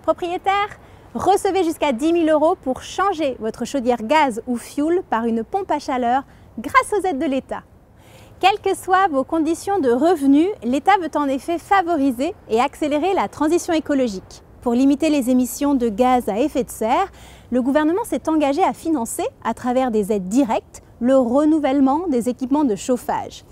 Propriétaire, recevez jusqu'à 10 000 € pour changer votre chaudière gaz ou fioul par une pompe à chaleur grâce aux aides de l'État. Quelles que soient vos conditions de revenus, l'État veut en effet favoriser et accélérer la transition écologique. Pour limiter les émissions de gaz à effet de serre, le gouvernement s'est engagé à financer, à travers des aides directes, le renouvellement des équipements de chauffage.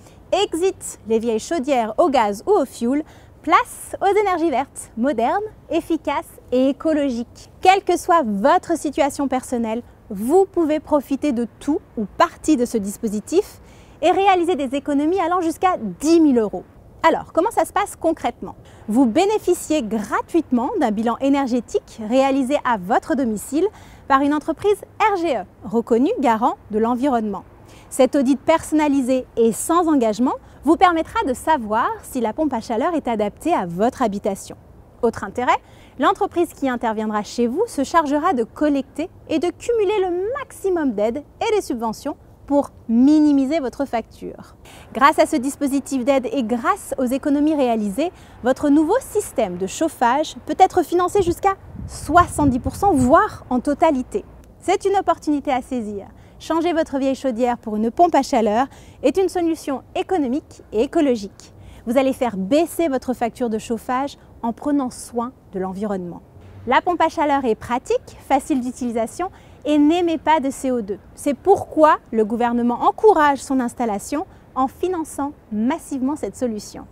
Exit les vieilles chaudières au gaz ou au fioul, place aux énergies vertes, modernes, efficaces et écologiques. Quelle que soit votre situation personnelle, vous pouvez profiter de tout ou partie de ce dispositif et réaliser des économies allant jusqu'à 10 000 €. Alors, comment ça se passe concrètement? Vous bénéficiez gratuitement d'un bilan énergétique réalisé à votre domicile par une entreprise RGE, reconnue garant de l'environnement. Cet audit personnalisé et sans engagement vous permettra de savoir si la pompe à chaleur est adaptée à votre habitation. Autre intérêt, l'entreprise qui interviendra chez vous se chargera de collecter et de cumuler le maximum d'aides et des subventions pour minimiser votre facture. Grâce à ce dispositif d'aide et grâce aux économies réalisées, votre nouveau système de chauffage peut être financé jusqu'à 70 %, voire en totalité. C'est une opportunité à saisir. Changer votre vieille chaudière pour une pompe à chaleur est une solution économique et écologique. Vous allez faire baisser votre facture de chauffage en prenant soin de l'environnement. La pompe à chaleur est pratique, facile d'utilisation et n'émet pas de CO2. C'est pourquoi le gouvernement encourage son installation en finançant massivement cette solution.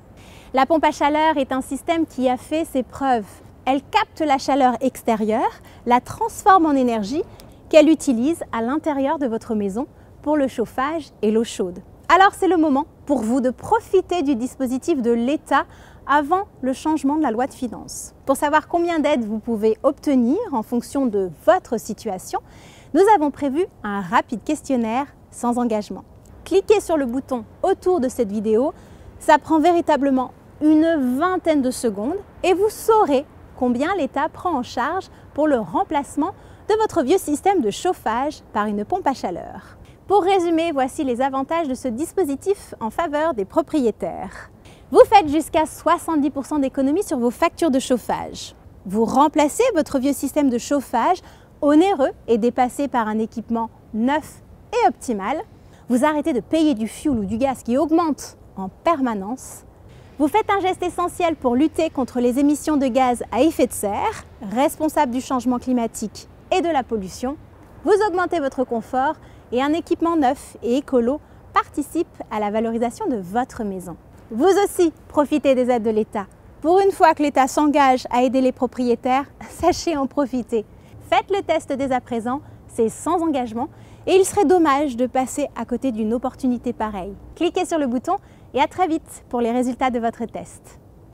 La pompe à chaleur est un système qui a fait ses preuves. Elle capte la chaleur extérieure, la transforme en énergie qu'elle utilise à l'intérieur de votre maison pour le chauffage et l'eau chaude. Alors c'est le moment pour vous de profiter du dispositif de l'État avant le changement de la loi de finances. Pour savoir combien d'aides vous pouvez obtenir en fonction de votre situation, nous avons prévu un rapide questionnaire sans engagement. Cliquez sur le bouton autour de cette vidéo, ça prend véritablement une vingtaine de secondes et vous saurez combien l'État prend en charge pour le remplacement de votre vieux système de chauffage par une pompe à chaleur. Pour résumer, voici les avantages de ce dispositif en faveur des propriétaires. Vous faites jusqu'à 70 % d'économie sur vos factures de chauffage. Vous remplacez votre vieux système de chauffage onéreux et dépassé par un équipement neuf et optimal. Vous arrêtez de payer du fioul ou du gaz qui augmente en permanence. Vous faites un geste essentiel pour lutter contre les émissions de gaz à effet de serre, responsables du changement climatique et de la pollution. Vous augmentez votre confort et un équipement neuf et écolo participe à la valorisation de votre maison. Vous aussi, profitez des aides de l'État. Pour une fois que l'État s'engage à aider les propriétaires, sachez en profiter. Faites le test dès à présent, c'est sans engagement et il serait dommage de passer à côté d'une opportunité pareille. Cliquez sur le bouton et à très vite pour les résultats de votre test.